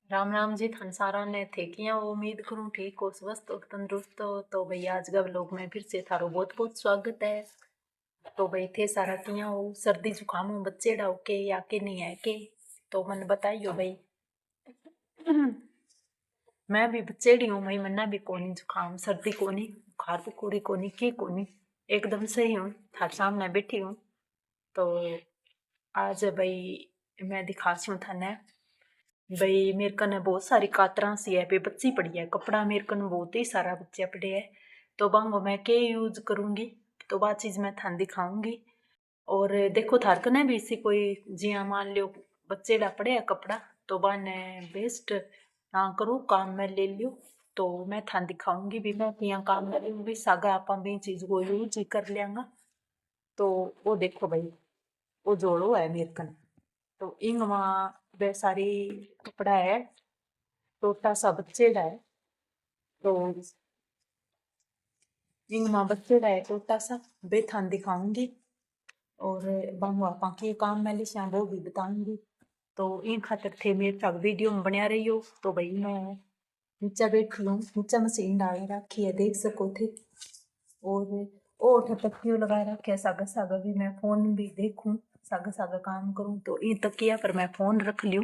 राम राम जी। थान सारा ने थे किया उम्मीद करूं ठीक हो, स्वस्थ और तंदुरुस्त हो। तो भाई आज का व्लॉग में फिर से थारो बहुत बहुत स्वागत है। तो भाई थे सारा किया हो, सर्दी जुकाम हो बच्चे डाउ के या के नहीं है के, तो मन बताइयो भाई। मैं भी बच्चेड़ी हूँ भाई, मन्ना भी कोनी जुकाम सर्दी कोनी बुखार बुखूरी कोनी की कोनी, एकदम सही हूँ, थारे सामने बैठी हूँ। तो आज भाई मैं दिखाती हूँ थाने भाई, मेरे कने बहुत सारी कातरा सी है, पे बच्ची पड़ी है कपड़ा, मेरे कने बहुत ही सारा बच्चे पड़े है। तो बांगो मैं के यूज करूंगी, तो बात चीज मैं थान दिखाऊंगी। और देखो थार कने भी इसी कोई जिया मान लियो बच्चे ला पड़े है कपड़ा, तो बाने वेस्ट ना करूँ, काम में ले लियो। तो मैं थान दिखाऊंगी भी मैं किया काम में लूंगी, सागा आपा भी चीज को यूज ही कर लियांगा। तो वो देखो भाई, वो जोड़ो है मेरे कने, तो इंग वहाँ बे सारी कपड़ा है, छोटा सा बच्चेड़ा है। तो इंग मां बच्चेड़ा है छोटा सा, बे थान दिखाऊंगी। और बांगो आपा के काम में लिशा वो भी बताऊंगी। तो इन खातर थे मेरे तक वीडियो में बनिया रही हो। तो भाई मैं नीचे बैठी हूँ, नीचे मशीन डाल रखी है देख सको थे। और ओ तकियो लगा रखे है, सागा सागा भी मैं फोन भी देखूं, सागा सागा काम करूं। तो इन तकिया पर मैं फोन रख लियूं,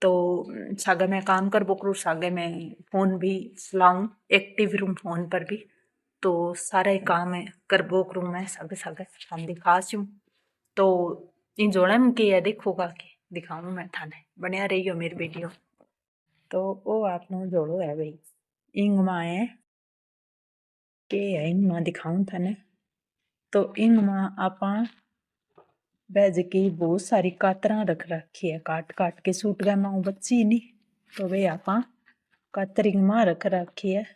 तो सागे मैं काम कर बोकरू, सागे मैं फोन भी चलाऊं, एक्टिव रूम फोन पर भी। तो सारा ही काम है कर बोकरू मैं सागे सागे हम दिखाऊं। तो इन जोड़ा में की है देखोगा कि दिखाऊं मैं थाने, बढ़िया रही हो मेरी वीडियो। तो वो आपनो जोड़ो है भाई, इंग माँ है के है, इंग माँ दिखाऊं थाने। तो इंग माँ आपा बैज की बहुत सारी कातरा रख रखी है, काट काट के सूट गया माँ बच्ची नहीं। तो वे आपा कातरिंग माँ रख रखी है।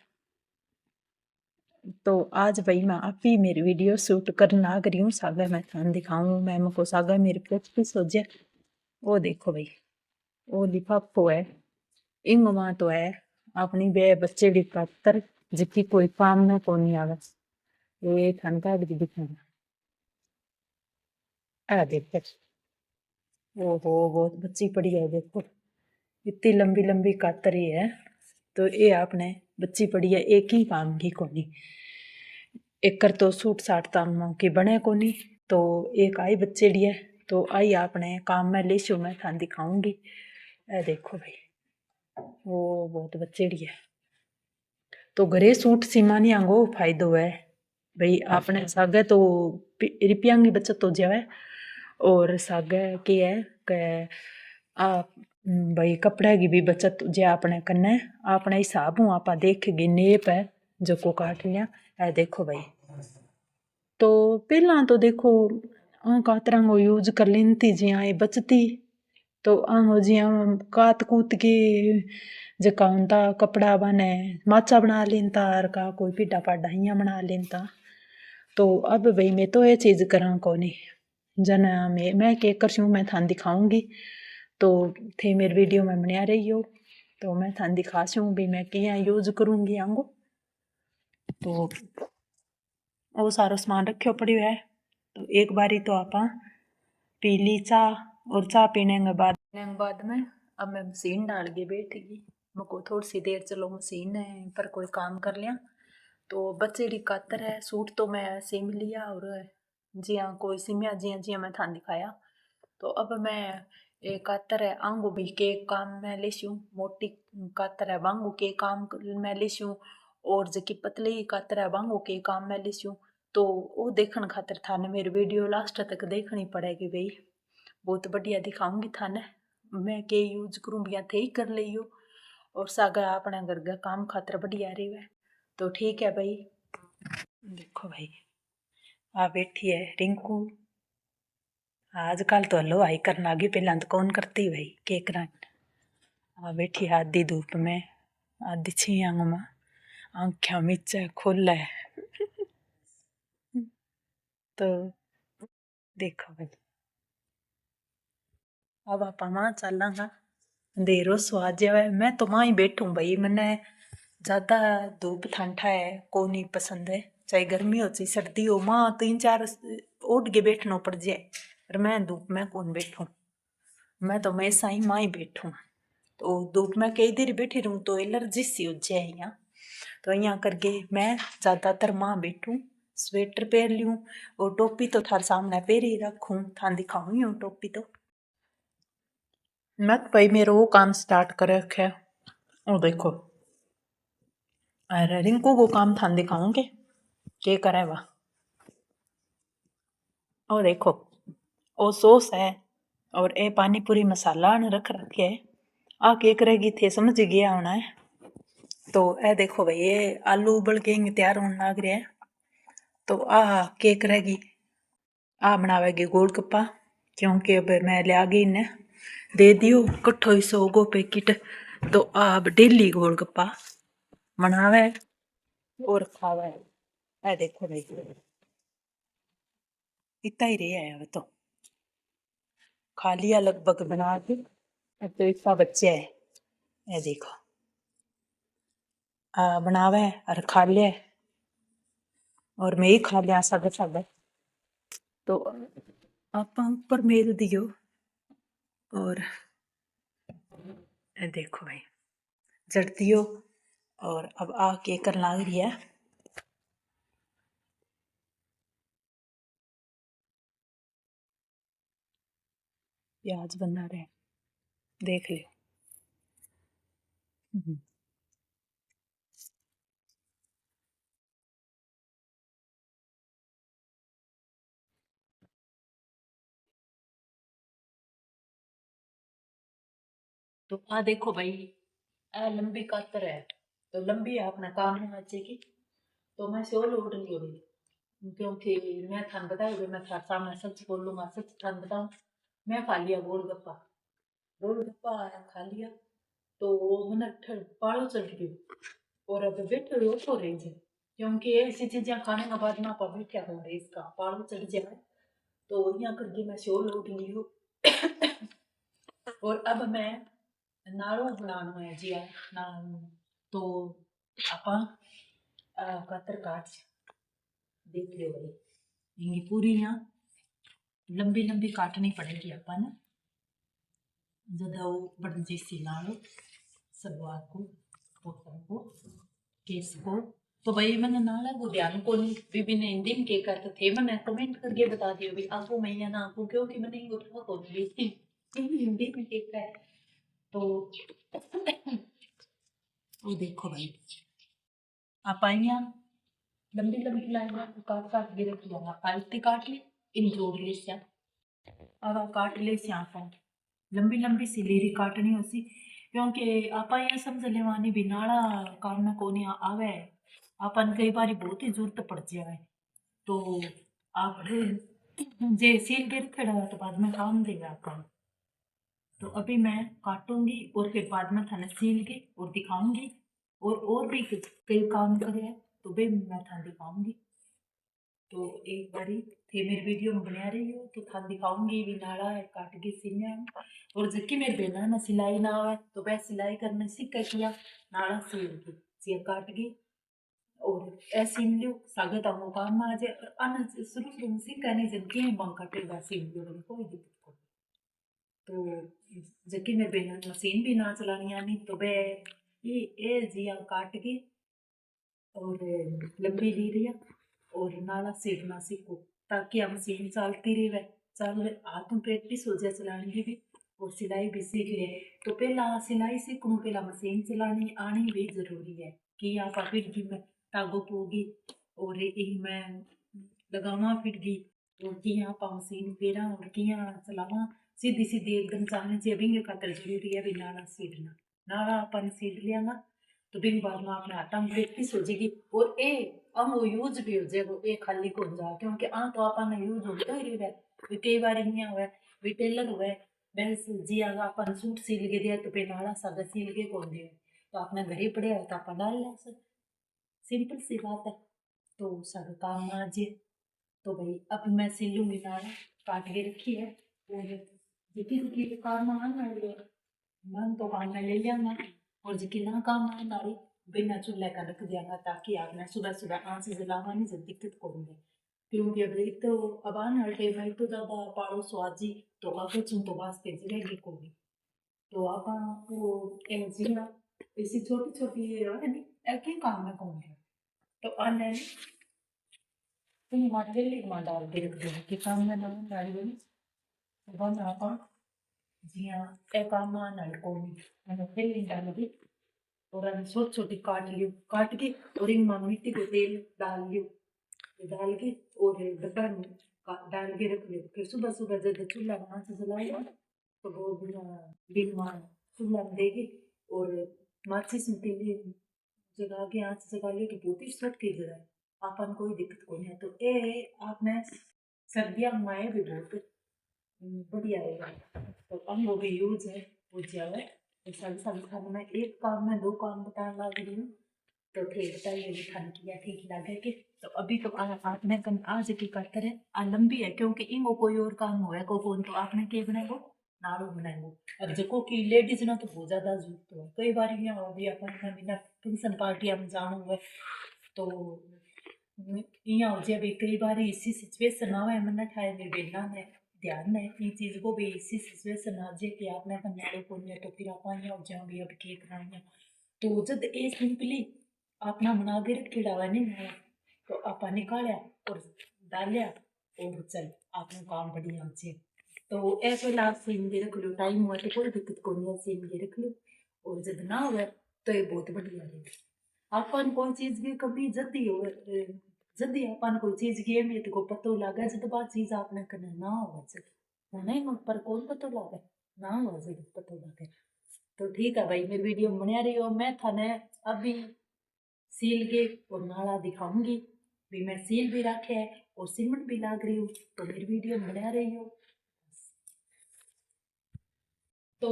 तो आज भाई मैं आप ही मेरी वीडियो शूट करने लाग रही हूँ, सागर मैं थान दिखाऊं, मैं मको सागर मेरी प्रैक्टिस हो जाए। वो देखो भाई, वो लिफाफो है, इंग माँ तो है अपनी बे बच्चे डी कातर, जिकी कोई काम में को नहीं आवे। ये थान का भी दिखाना आ देख, ओहो बहुत बच्ची पड़ी है देखो, इतनी लंबी लंबी कातरी है। तो ये आपने बच्ची पड़ी है, एक ही काम की कोनी, एक कर तो सूट साट ताम की बने कोनी। तो एक आई बच्चेड़ी है, तो आई आपने काम में ले शू मैं थान दिखाऊंगी। ए देखो भाई, वो बहुत बच्चेड़ी है। तो घरे सूट सीमानी आंगो फायदो है भाई, आपने सागे तो रुपया की बचत हो जावे। और सागे की है के आ भाई कपड़े की भी बचत जे अपने कन्ने, अपने हिसाब हूँ आपा देख गए नेप है जो को काट लिया। ए देखो भाई, तो पहला तो देखो कातरा को यूज कर लेती जिया ये बचती। तो आहो जिया कात कूत के जका होता कपड़ा बने माचा बना लेता, और का कोई पीडा पाडा हिया बना लेता। तो अब भाई मैं तो ये चीज करा कोनी, जना मैं के करछूँ मैं थान दिखाऊंगी। तो थे मेरी वीडियो में बनिया रही हो, तो मैं थान दिखासूँ भी मैं किया यूज करूँगी आंगो। तो वो सारो सामान रखियो पड़ियो है। तो एक बारी तो आपा पी ली चाह, और चाह पीने के बाद में अब मैं मशीन डाल के बैठ गई। मको थोड़ी सी देर चलो मशीन पर कोई काम कर लिया। तो बच्चेड़ी कातर है, सूट तो मैं सिम लिया, और जिया कोई सिमिया जिया जिया मैं थान दिखाया। तो अब मैं एक कातर है आंगू भी के काम में लेशूँ, मोटी कातर है बांगू के काम में लेशूँ, और जकी पतली कातर है बांगू के काम में लेशूँ। तो वो देखने खातर थाने मेरी वीडियो लास्ट तक देखनी पड़ेगी भाई, बहुत बढ़िया दिखाऊंगी थाने मैं के यूज करूँ बिया थे ही कर लियो। और सागा अपना घर का काम खातर बढ़िया रही है। तो ठीक है भाई, देखो भाई आ बैठी है रिंकू, आजकल तो हलो आई करना आगे, पहला तो कौन करती भाई के करा। आ बैठी आधी धूप में, आधी छियांग में, आँखें मीचे खोल है। तो देखो भाई, अब आप वहाँ चलांगा अंधेरो स्वाद जावे, मैं तो वहाँ ही बैठूं भाई, मैंने ज़्यादा धूप ठंडा है को नहीं पसंद है, चाहे गर्मी हो चाहे सर्दी हो, माँ 3 4 उठ के बैठना पड़ जाए, पर मैं धूप में कौन बैठूं, मैं तो हमेशा ही माँ ही बैठूं। तो धूप में कई देर बैठी रहूँ तो एलर्जी सी हो जाए यहाँ। तो यहाँ करके मैं ज़्यादातर माँ बैठूँ, स्वेटर पहन लूँ और टोपी तो थार सामने पहन ही रखूँ, थान दिखाऊँ हूँ टोपी तो। मत भाई मेरा वो काम स्टार्ट कर रखे है। ओ देखो अरे रिंकू को काम थान दिखाऊंगे क्या करे वह। और देखो ओ सॉस है और ए पानी पूरी मसाला ने रख रखे है। आ क्या करेगी थे समझ गया होना है। तो ए देखो भाई ये आलू उबल के तैयार होने लग रहे हैं। तो आ क्या करेगी आ बनावेगी गोलगप्पा क्योंकि अब मैं ले आ गई ने दे दियो कट्ठो ही 100 गो पैकेट। तो अब डेली गोलगप्पा बनावे और खावे। ए देखो भाई इतना ही रहा है अब तो खा लिया लगभग बना के। अब तो इतना बच्चे है ये देखो बनावे और खा लिया और मैं ही खा लिया सागे सागे। तो आप ऊपर मेल दियो और ये देखो भाई जड़ दियो और अब आके कर लाग रही है। प्याज बना रहे देख लियो। तो देखो भाई लंबी कातर है तो लंबी है अपना काम है बच्चे की। तो मैं शोल उठ रही हो गई क्योंकि मैं थान बताऊँ मैं थार सामने सच बोलूँगा सच थान बताऊँ। मैं खा लिया गोलगप्पा गोलगप्पा खा लिया तो मैंने पालो चढ़ गई और अब बैठे हो तो रही जाए क्योंकि ऐसी चीजें खाने के बाद में आप बैठा हो रही इसका पालो चढ़ जाए। तो यहाँ करके मैं शोल उठ ली हूँ और अब मैं नाड़ू बनाना है जी ना। तो आपा कतर काट देख लो भाई ये पूरी यहाँ लंबी लंबी काटनी पड़ेगी अपन ज्यादा ऊपर जैसी नाड़ू सलवार को पोतन को केस को। तो भाई मैंने नाला को ध्यान को बीबी ने हिंदी में क्या करते थे मैंने कमेंट करके बता दियो भाई आपको मैं या ना आपको क्योंकि मैंने ये उठा को ली थी हिंदी में क्या है। तो वो देखो भाई आप आइया लंबी लंबी लाइन काट काट गिरे जाना पालती काट ली इन जोड़ ले से अब काट ले से आप लंबी लंबी सिलेरी काटनी होसी क्योंकि आप यहाँ समझ लेवानी भी नाड़ा काम में कोनी आवे अपन कई बार बहुत ही जरूरत पड़ जाए। तो आप जे सील के रखेड़ा तो बाद में काम देगा आपका। तो अभी मैं काटूंगी और फिर बाद में थाने सील के और दिखाऊंगी और भी कई काम करे हैं तो भी मैं थाने दिखाऊंगी। तो एक बारी थे मेरी वीडियो में बना रही हो तो थाने दिखाऊंगी भी नाड़ा है काट के सीने और जबकि मेरे बहना ना सिलाई ना आवे तो वह सिलाई करने सीख किया नाड़ा सील के सिया काट के और ऐसे सीन लियो सागे तमो काम में आ जाए और अन शुरू शुरू में सीखा नहीं जबकि बंग काटेगा सील लियो कोई दिक्कत नहीं। तो जबकि मेरे बहना मशीन भी ना चलानी आनी तो वह ये जिया काट के और लंबी ली रही और नाला सीखना सीखो ताकि हम मशीन चलती रहे चल हाथ में प्रैक्टिस हो जाए चलाने की भी और सिलाई भी सीख ले। तो पहला सिलाई सीखूँ पहला मशीन चलानी आनी भी जरूरी है कि आप फिर भी मैं तागो पोगी और मैं लगावा फिर भी और कि आप मशीन पेरा और कि चलावा सीधी सीधी एकदम चलनी चाहिए बिंगे खातर जरूरी है भी नाला सीखना नाला अपन सीख लिया ना तो बिन बाद में अपने हाथा में प्रैक्टिस हो जाएगी और ए हम वो यूज भी हो जाएगा ए खाली को जा क्योंकि तो अपन यूज होता ही रहा है कई बार इन्हें हुआ भी टेलर हुआ बस जी अगर अपन सूट सील के दिया तो पे नाला सादा सील के कौन दिया तो आपने घर ही पड़े तो अपन डाल ला सर सिंपल सी बात है। तो सारा काम आ जाए तो भाई अब मैं सिलूंगी नाला काट के रखी है और जितनी जितनी काम आना मन तो काम में ले लिया और जो ना काम आए नारी बिना चूल्हे का रख दिया ताकि आपने सुबह सुबह आँच जलावानी से दिक्कत को होंगे क्योंकि अब एक तो अब आने वाले टाइम में तो ज़्यादा पाड़ो स्वाजी तो कागज तो वास्ते जलेगी को भी तो आप वो जिन्ना इसी छोटी छोटी है नी एक ही काम में कौन है तो अन्य तुम माटेली में डाल के रख दो कि काम में ना डाल दो तो बन आप जी हाँ एक काम ना कोनी मैंने तेल डाल दी और छोटी छोटी काट लियो काट के और इनमें मिट्टी को तेल डाल लियो डाल के और डब्बा में डाल के रख लियो फिर सुबह सुबह जब चूल्हा वहां से जलाएगा तो वो बिन वहाँ चूल्हा में देगी और माचिस में तेल जगा के आँच जगा लियो तो बहुत ही सट के जरा आपन कोई दिक्कत को नहीं है तो ये आपने सर्दियाँ में भी बहुत बढ़िया रहेगा तो हम वो भी यूज है वो ज्यादा साल साल खाने में एक काम में दो काम बताने लग रही हूँ तो ठीक बताइए खाने की या ठीक लगे कि तो अभी तो आपने आज की करते रहे लंबी है क्योंकि इनको कोई और काम हुआ को फोन तो आपने के बनाए वो नाड़ू बनाए वो अब जो कि लेडीज ना तो बहुत ज्यादा जरूरत है कई बार यहाँ हो भी अपन बिना फंक्शन पार्टियां में जाना हुआ तो यहाँ हो जाए भी कई बार इसी सिचुएशन ना है मैंने ठाए भी बेला ने ध्यान है ये चीज को भी इसी सिचुएशन आ जाए कि आपने बनाड़ो को नहीं तो फिर आप यहाँ हो जाओ भी अब केक बनाए तो जब ये सिंपली अपना बना के रखेड़ा हुआ नहीं है तो आपा निकालिया और डालिया और चल आपने काम बढ़िया अच्छे तो ऐसे लास्ट सीन के रख लो टाइम हुआ तो कोई दिक्कत को नहीं है सीन के रख लो और जब ना हुआ तो ये बहुत बढ़िया रहेगा अपन कोई चीज की कभी जल्दी हो जल्दी अपन कोई चीज की अहमियत को पतो लगा जब बात चीज आपने करना ना हो जब नहीं पर कौन पतो लगे ना हो जब पतो लगे तो ठीक है भाई मैं वीडियो बना रही हूँ मैं थाने अभी सील के और नाला दिखाऊंगी भी मैं सील भी रखे है और सीमेंट भी लाग रही हूँ तो मेरी वीडियो बना रही हूँ तो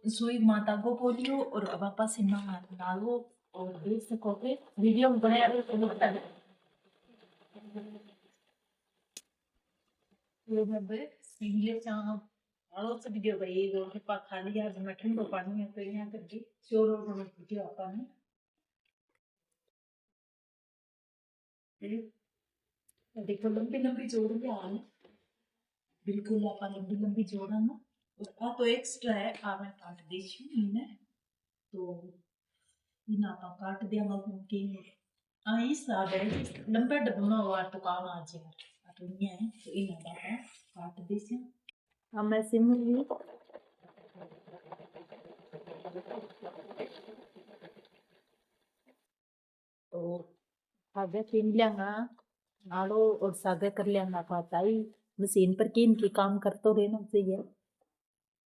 सुई माता को बोलियो और पापा से नालो और देख सकोगे वीडियो बना रही हूँ ये मैं सीले चाह आलो से वीडियो भाई वो के पा खाली आज मैं ठंडो पानी है तो यहाँ कर दी शोर और वीडियो आता है देखो लंबी लंबी जोड़ी आ बिल्कुल आप लंबी लंबी जोड़ा ना और तो एक्स्ट्रा है मैं काट दी इन्हें तो इन आप काट दिया कि इस है लंबा डबना हुआ तो काम आ जाएगा तो नहीं है तो इन काट दी मैं सिम ली तो सागे सीम लियांगा आड़ो और सागे कर लियांगा पाता ही मशीन पर किन की काम कर तो रहना चाहिए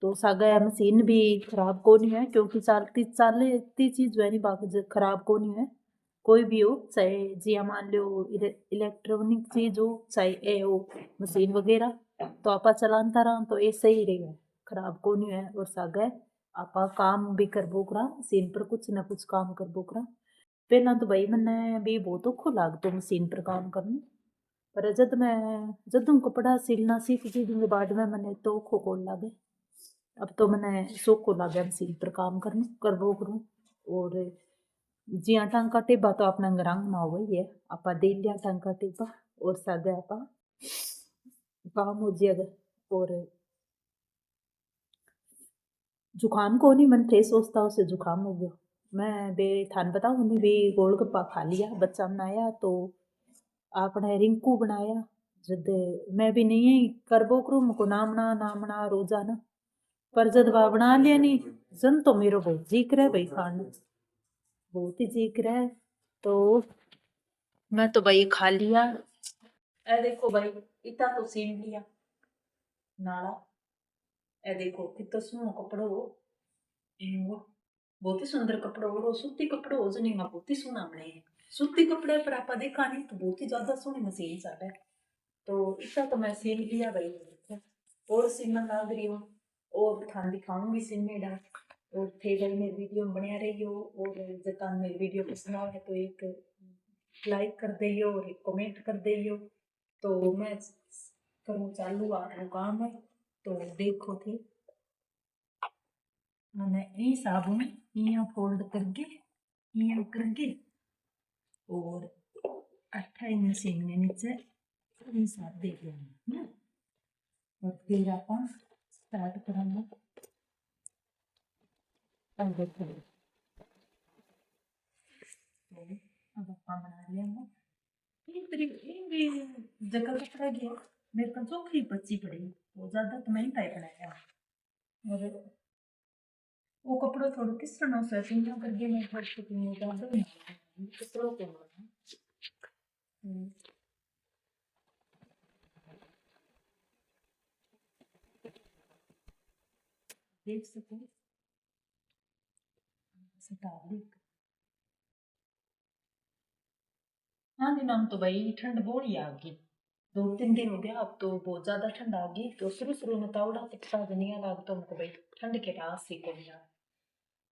तो सागा मशीन भी खराब को नहीं है क्योंकि चलती चीज है नहीं बाकी खराब को नहीं है कोई भी हो चाहे जिया मान लो इलेक्ट्रॉनिक चीज हो चाहे ए हो मशीन वगैरह तो आप चलाता रहा तो ये सही रहेगा खराब को नहीं है और सागा आप काम भी कर बोकरा मशीन पर कुछ ना कुछ काम कर बोकरा पहला तो भाई मैंने भी बहुत औखो लागतो मशीन पर काम करना पर जद कपड़ा सिलना सीख गई बाद में मैंने तो औखो को लागे अब तो मैंने शौक को लग गया मशीन पर काम करने करबो करूँ और जिया टांका टेबा तो अपना रंग ना हो है आप दे लिया टांका टेबा और सागे आप काम हो जाएगा और जुकाम को नहीं मन थे सोचता उसे जुकाम हो गया मैं बे थान बताऊँ नहीं भी गोलगप्पा खा लिया बच्चा बनाया तो आपने रिंकू बनाया जद मैं भी नहीं करबो करूँ मुको नामना रोजाना पर जद बा बना लिया नहीं जन तो मेरो बहुत जी करे भाई खाना बहुत ही जी करे तो मैं तो भाई खा लिया ए देखो भाई इतना तो सीन लिया नाला ए देखो कितना सुनो कपड़ो वो बहुत ही सुंदर कपड़ो और सूती कपड़ो हो जनी बहुत ही सुना बने सूती कपड़े पर आप देखा नहीं तो बहुत ही ज्यादा सोहनी मशीन साढ़े तो इतना तो मैं सीन लिया भाई और सीमन लाग रही हूँ और थान दिखाऊंगी सिमेडा और थे भाई मेरी वीडियो बना रही हो और जब मेरी वीडियो पसंद आए तो एक लाइक कर दियो और एक कमेंट कर दियो तो मैं करूँ चालू आपको काम है तो देखो थी मैंने ये साबुन यहाँ फोल्ड करके यहाँ करके और 28 मशीन में नीचे साथ दे देना और फिर आप स्टार्ट करेंगे अब देखो, अब अपना बना लिया ना। एक तरीके एक भी जगह कपड़ा गया मेरे को चोखी बच्ची पड़ी, वो ज्यादा तो नहीं टाइप बनाया। और वो कपड़ों थोड़ा किस तरह से सीना करके मैं थोड़ी सी ज्यादा कपड़ों को देख सको सटा दी। हाँ जी नाम तो भाई ठंड बोली आ गई, 2-3 दिन हो गया, अब तो बहुत ज्यादा ठंड आ गई। तो शुरू शुरू में तावड़ा तिखा जनिया लाग तो हमको भाई ठंड के रास सी को यार।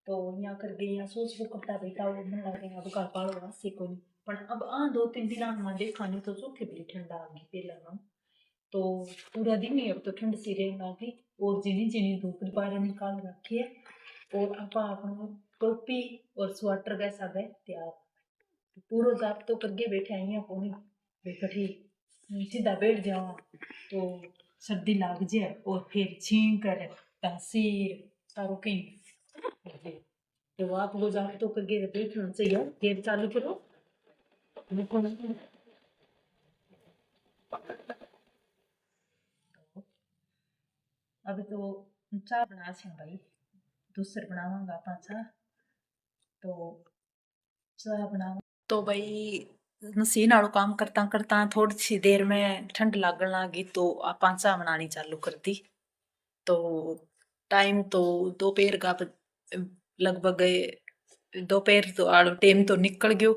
तो यहाँ कर गई यहाँ सोच वो कपड़ा भाई तावड़े मन लग रहे अब घर पालो रास सी को। पर अब 2-3 दिन में देखा नहीं तो चोखे बड़ी ठंड आ गई पहला ना। तो पूरा दिन ही अब तो ठंड सी रहने लगी और जिनी जिनी धूप बाहर निकाल रखी है। और आप अपना टोपी और स्वेटर कैसा गए तैयार, पूरा जाप तो करके बैठे आई हैं कोनी बैठी सीधा बैठ जाओ तो सर्दी लाग जाए और फिर छींक कर तासीर सारो कहीं। तो आप लोग जाप तो करके बैठना चाहिए, गेम चालू करो। अभी तो चाह बना छी भाई, दूसर बनावांगा पाछा। तो चाह बनावा तो भाई मशीन आड़ो काम करता करता थोड़ी सी देर में ठंड लागण लगी तो आपा चाह बनानी चालू कर दी। तो टाइम तो दोपहर का लगभग दोपहर तो आड़ो टाइम तो निकल गयो,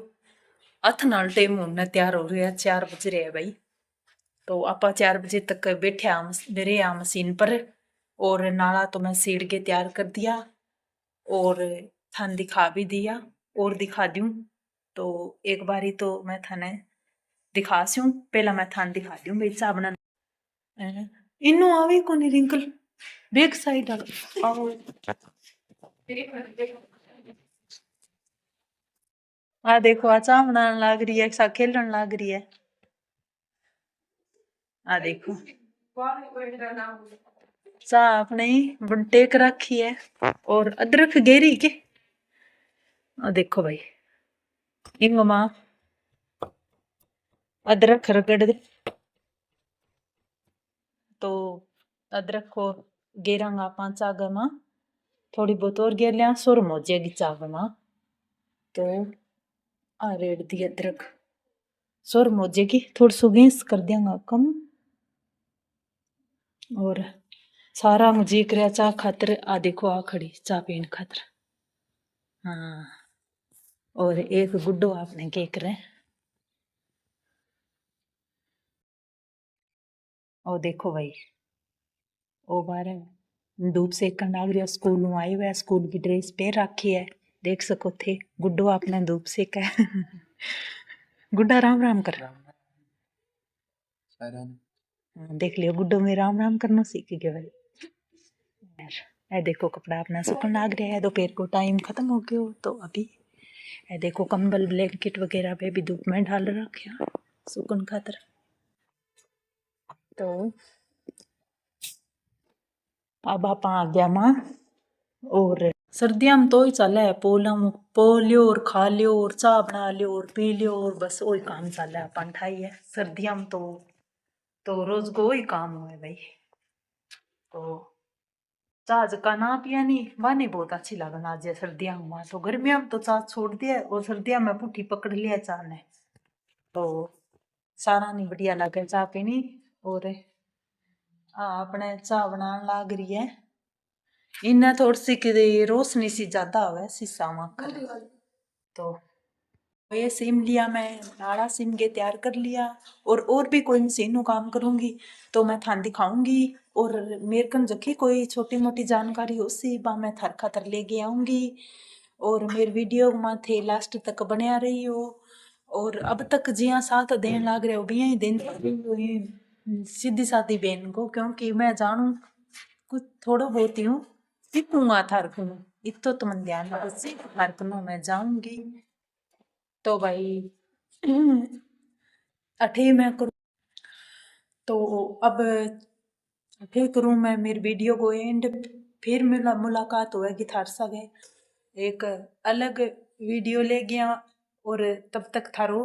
हथ नाल टाइम होने तैयार हो रहा है 4 बज रहे हैं भाई। तो आपा 4 बजे तक बैठे रहे मशीन पर और नाला तो मैं सीड़ के तैयार कर दिया और थान दिखा भी दिया और दिखा दूं। तो एक बारी तो मैं थाने दिखा सूं, पहला मैं थान दिखा दूं भाई चाह बनाना। इन्नू आवे को नहीं रिंकल बैक साइड आओ। आ देखो आ चाह बनाने लाग रही है, सा खेलन लाग रही है। आ देखो चाह अपने ही टेक रखी है और अदरक गेरी के। आ देखो भाई इनमें मां अदरक रगड़ दे तो अदरक को गेरांगा पांच आग में थोड़ी बहुत और गेर लिया सुर मोजेगी चाग में। तो आ रेड़ दी अदरक सुर मोजेगी थोड़ी सो गैस कर देंगा कम। और सारा मुझे कर चाह खातर आ देखो आ खड़ी चाह पीने खातर। हाँ और एक गुड्डो आपने के करे और देखो भाई ओ बार धूप सेकन लाग रही है, स्कूल आई हुआ है, स्कूल की ड्रेस पहन रखी है, देख सको थे गुड्डो आपने धूप सेका है। गुड्डा राम राम कर देख लियो गुड्डो में राम राम करना सीख गया भाई। ए देखो कपड़ा अपना सुखन लाग रहा है, दोपहर को टाइम खत्म हो गया तो अभी ए देखो कंबल ब्लैंकेट वगैरह पे भी धूप में डाल रखे सुकन खातर। तो अब आप आ गया माँ और सर्दियां में तो ही चला है पो लियो और खा लियो और चाह बना लियो और पी लियो और बस वही काम चला है अपन ठाई है। सर्दियां में तो रोज को ही काम हुआ है भाई। तो चाह जका ना पिया नहीं वानी बहुत अच्छी लगना आज सर्दियां में। तो गर्मियां में तो चाह छोड़ दिया और सर्दियां में पुठी पकड़ लिया चाह ने तो सारा नहीं बढ़िया लगे चाह पीनी। और अपने चाह बनाने लाग रही है इन्हें थोड़ी सी कि रोशनी सी ज्यादा हुआ शीशा में कर। तो ये सिम लिया मैं नाड़ा सिम के तैयार कर लिया और भी कोई मशीनों काम करूंगी तो मैं थान दिखाऊंगी। और मेरे कन जखी कोई छोटी मोटी जानकारी हो सी बा मैं थार खातर लेके आऊंगी और मेरे वीडियो में थे लास्ट तक बनया रही हो। और अब तक जिया साथ देन लाग रहे हो भी ही दिन सीधी सादी बेन को क्योंकि मैं जानू कुछ थोड़ा बहुत ही हूँ सीखूंगा थार को इतो तो मन ध्यान सीख थार को मैं जाऊंगी। तो भाई अठे मैं करूँ तो अब अठे करूँ मैं मेरी वीडियो को एंड फिर मुलाकात होएगी थार संगे। एक अलग वीडियो ले गया। और तब तक थारो